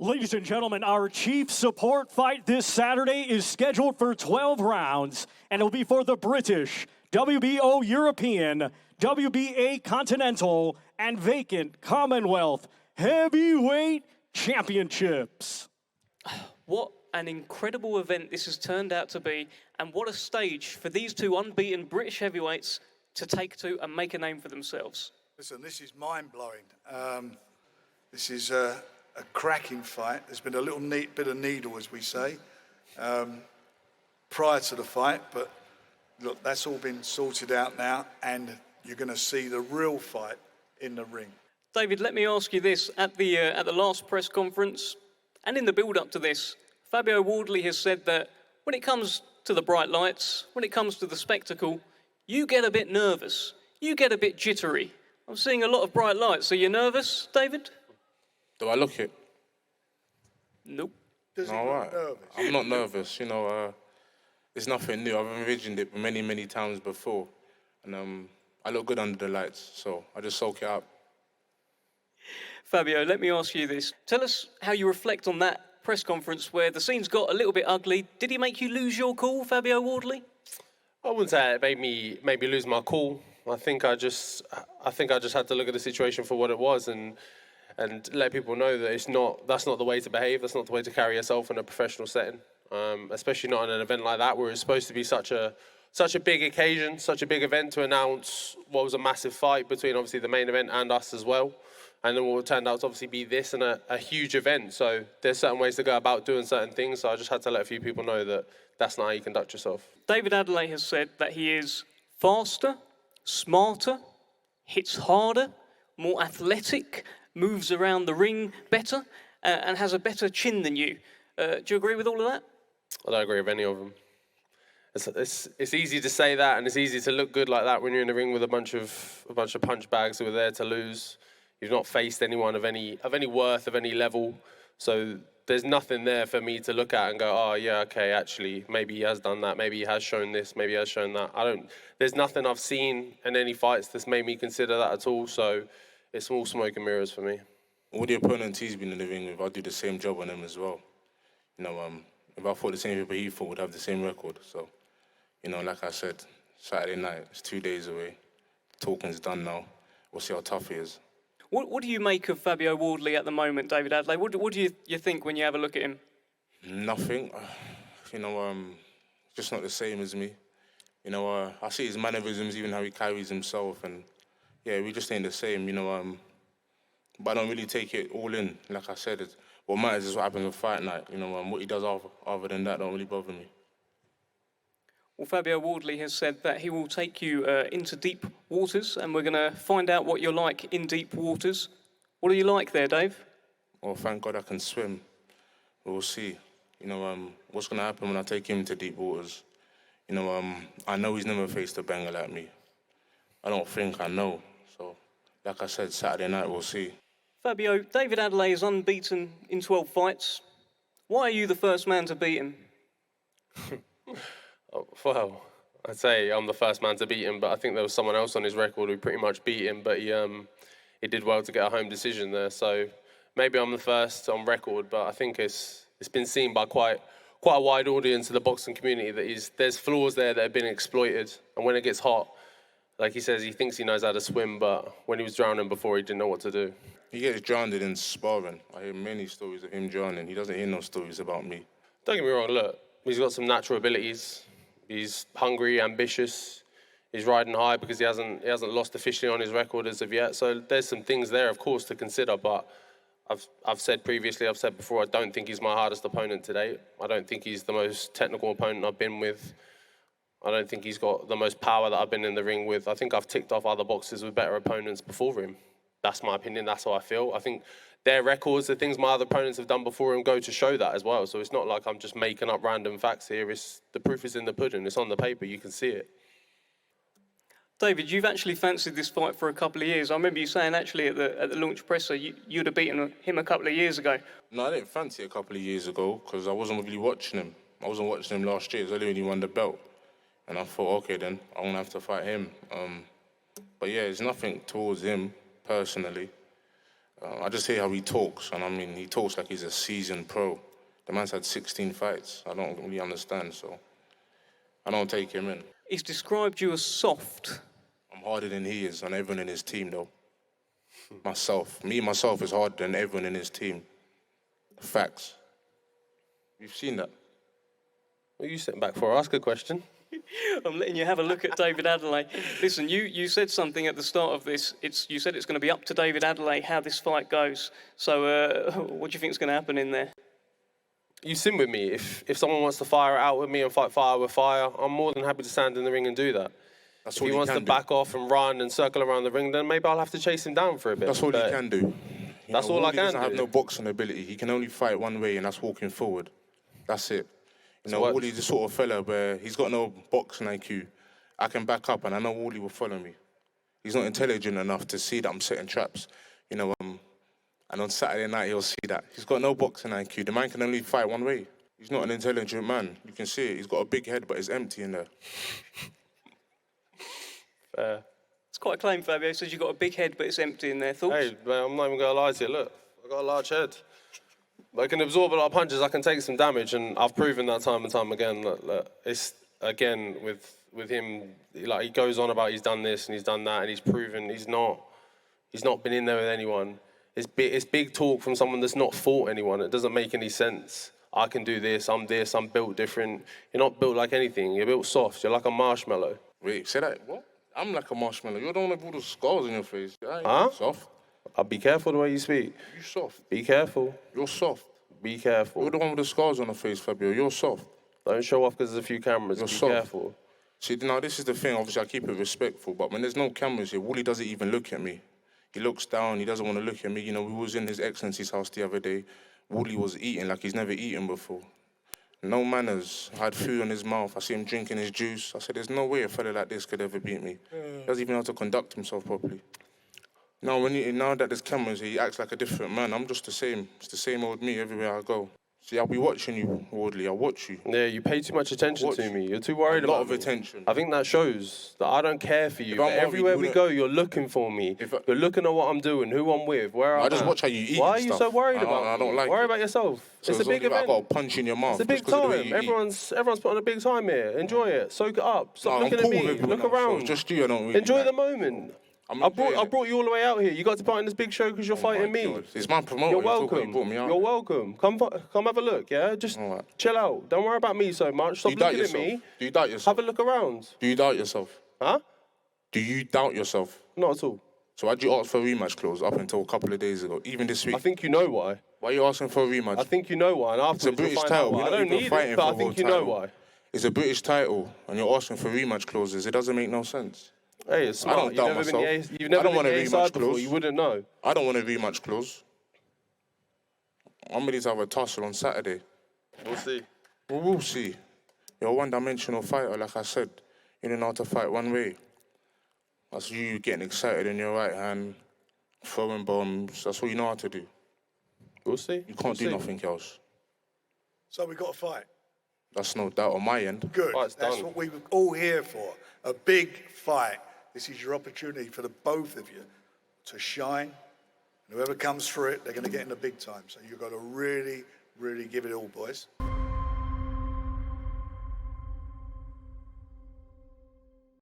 Ladies and gentlemen, our chief support fight this Saturday is scheduled for 12 rounds, and it'll be for the British, WBO European, WBA Continental, and vacant Commonwealth Heavyweight Championships. What an incredible event this has turned out to be, and what a stage for these two unbeaten British heavyweights to take to and make a name for themselves. Listen, this is mind-blowing. This is a cracking fight. There's been a little bit of needle, as we say, prior to the fight, but look, that's all been sorted out now, and you're going to see the real fight in the ring. David, let me ask you this. At the last press conference, and in the build-up to this, Fabio Wardley has said that when it comes to the bright lights, when it comes to the spectacle, you get a bit nervous, you get a bit jittery. I'm seeing a lot of bright lights. Are you nervous, David? Do I look it? Nope. All right. I'm not nervous. You know, it's nothing new. I've envisioned it many, many times before. And I look good under the lights, so I just soak it up. Fabio, let me ask you this. Tell us how you reflect on that press conference where the scenes got a little bit ugly. Did he make you lose your cool, Fabio Wardley? I wouldn't say it made me lose my cool. I think I just had to look at the situation for what it was and let people know that that's not the way to behave. That's not the way to carry yourself in a professional setting, especially not in an event like that where it's supposed to be such a big occasion, such a big event to announce what was a massive fight between obviously the main event and us as well. And then what turned out to obviously be this and a huge event. So there's certain ways to go about doing certain things. So I just had to let a few people know that that's not how you conduct yourself. David Adeleye has said that he is faster, smarter, hits harder, more athletic, moves around the ring better, and has a better chin than you. Do you agree with all of that? I don't agree with any of them. It's easy to say that, and it's easy to look good like that when you're in the ring with a bunch of punch bags who are there to lose. You've not faced anyone of any worth, of any level. So there's nothing there for me to look at and go, oh yeah, okay, actually, maybe he has done that, maybe he has shown this, maybe he has shown that. There's nothing I've seen in any fights that's made me consider that at all. So it's all smoke and mirrors for me. All the opponents he's been in the ring with, I do the same job on them as well. You know, if I fought the same people he fought, would have the same record. So, you know, like I said, Saturday night, it's 2 days away. Talking's done now. We'll see how tough he is. What do you make of Fabio Wardley at the moment, David Adeleye? What do you think when you have a look at him? Nothing. You know, just not the same as me. You know, I see his mannerisms, even how he carries himself, and yeah, we just ain't the same. You know, but I don't really take it all in. Like I said, what matters is what happens on fight night. You know, what he does other than that don't really bother me. Well, Fabio Wardley has said that he will take you into deep waters, and we're going to find out what you're like in deep waters. What are you like there, Dave? Well, thank God I can swim. We'll see. You know, what's going to happen when I take him into deep waters. You know, I know he's never faced a banger like me. I don't think I know. So, like I said, Saturday night, we'll see. Fabio, David Adeleye is unbeaten in 12 fights. Why are you the first man to beat him? Well, I'd say I'm the first man to beat him, but I think there was someone else on his record who pretty much beat him, but he did well to get a home decision there. So maybe I'm the first on record, but I think it's been seen by quite a wide audience of the boxing community that there's flaws there that have been exploited. And when it gets hot, like he says, he thinks he knows how to swim, but when he was drowning before, he didn't know what to do. He gets drowned in sparring. I hear many stories of him drowning. He doesn't hear no stories about me. Don't get me wrong, look, he's got some natural abilities. He's hungry, ambitious. He's riding high because he hasn't lost officially on his record as of yet. So there's some things there, of course, to consider. But I've said previously, I've said before, I don't think he's my hardest opponent today. I don't think he's the most technical opponent I've been with. I don't think he's got the most power that I've been in the ring with. I think I've ticked off other boxers with better opponents before him. That's my opinion. That's how I feel. I think their records, the things my other opponents have done before him, go to show that as well. So it's not like I'm just making up random facts here. The proof is in the pudding. It's on the paper. You can see it. David, you've actually fancied this fight for a couple of years. I remember you saying actually at the launch presser you'd have beaten him a couple of years ago. No, I didn't fancy it a couple of years ago because I wasn't really watching him. I wasn't watching him last year. It was only when he won the belt. And I thought, okay, then I'm going to have to fight him. But yeah, it's nothing towards him personally. I just hear how he talks, and I mean, he talks like he's a seasoned pro. The man's had 16 fights. I don't really understand, so I don't take him in. He's described you as soft. I'm harder than he is, and everyone in his team, though. Myself is harder than everyone in his team. Facts. You've seen that. What are you sitting back for? Ask a question. I'm letting you have a look at David Adeleye. Listen, you said something at the start of this. You said it's going to be up to David Adeleye how this fight goes. So what do you think is going to happen in there? You sim with me. If someone wants to fire it out with me and fight fire with fire, I'm more than happy to stand in the ring and do that. That's if all he wants to back off and run and circle around the ring, then maybe I'll have to chase him down for a bit. That's all he can do. That's all I can do. He doesn't have no boxing ability. He can only fight one way, and that's walking forward. That's it. Wardley's the sort of fella where he's got no boxing IQ. I can back up, and I know Wardley will follow me. He's not intelligent enough to see that I'm setting traps. And on Saturday night, he'll see that. He's got no boxing IQ. The man can only fight one way. He's not an intelligent man. You can see it. He's got a big head, but it's empty in there. It's quite a claim, Fabio. Says you've got a big head, but it's empty in there. Thoughts? Hey, man, I'm not even going to lie to you. Look, I've got a large head. I can absorb a lot of punches. I can take some damage, and I've proven that time and time again. Look, it's, again, with him, like, he goes on about he's done this and he's done that, and he's proven he's not been in there with anyone. It's big talk from someone that's not fought anyone. It doesn't make any sense. I can do this, I'm built different. You're not built like anything. You're built soft. You're like a marshmallow. Wait, say that? What? I'm like a marshmallow. You're the one with all the scars on your face. I ain't soft. I'll be careful the way you speak. You soft. Be careful. You're soft. Be careful. You're the one with the scars on the face, Fabio. You're soft. Don't show off because there's a few cameras. You're be soft. Careful. See, now this is the thing. Obviously, I keep it respectful, but when there's no cameras here, Wardley doesn't even look at me. He looks down. He doesn't want to look at me. We was in His Excellency's house the other day. Wardley was eating like he's never eaten before. No manners. Had food on his mouth. I see him drinking his juice. I said, there's no way a fella like this could ever beat me. He doesn't even know how to conduct himself properly. Now that there's cameras, he acts like a different man. I'm just the same. It's the same old me everywhere I go. See, I'll be watching you, Wardley. I'll watch you. Yeah, you pay too much attention to me. You're too worried about me. A lot of attention. I think that shows that I don't care for you. But everywhere we go, you're looking for me. You're looking at what I'm doing, who I'm with, where I'm at. I just watch how you eat. Why are you so worried about me? I don't like Worry it. about yourself. So it's a big event. I've got a punch in your mouth. It's a big time. Everyone's putting a big time here. Enjoy it. Soak it up. Stop looking at me. Look around. Just you, I don't really Enjoy the moment. I brought you all the way out here. You got to part in this big show because you're fighting me. God. It's my promoter. You're welcome. You're welcome. Come have a look, yeah? Just chill out. Don't worry about me so much. Stop looking at me. Do you doubt yourself? Have a look around. Do you doubt yourself? Huh? Do you doubt yourself? Not at all. So why'd you ask for a rematch clause up until a couple of days ago, even this week? I think you know why. Why are you asking for a rematch? I think you know why. And It's a British title. I don't need it, but I think you know why. It's a British title, and you're asking for rematch clauses. It doesn't make no sense. Hey, it's smart. I don't doubt myself. You've never been want a the A-side rematch before. clause. You wouldn't know. I don't want a rematch clause. I'm ready to have a tussle on Saturday. We'll see. We'll see. You're a one-dimensional fighter, like I said. You don't know how to fight one way. That's you getting excited in your right hand, throwing bombs. That's what you know how to do. We'll see. You can't do nothing else. So we got a fight. That's no doubt on my end. Good. Fight's That's done. what we were all here for. A big fight. This is your opportunity for the both of you to shine. Whoever comes through it, they're going to get in the big time. So you've got to really, really give it all, boys.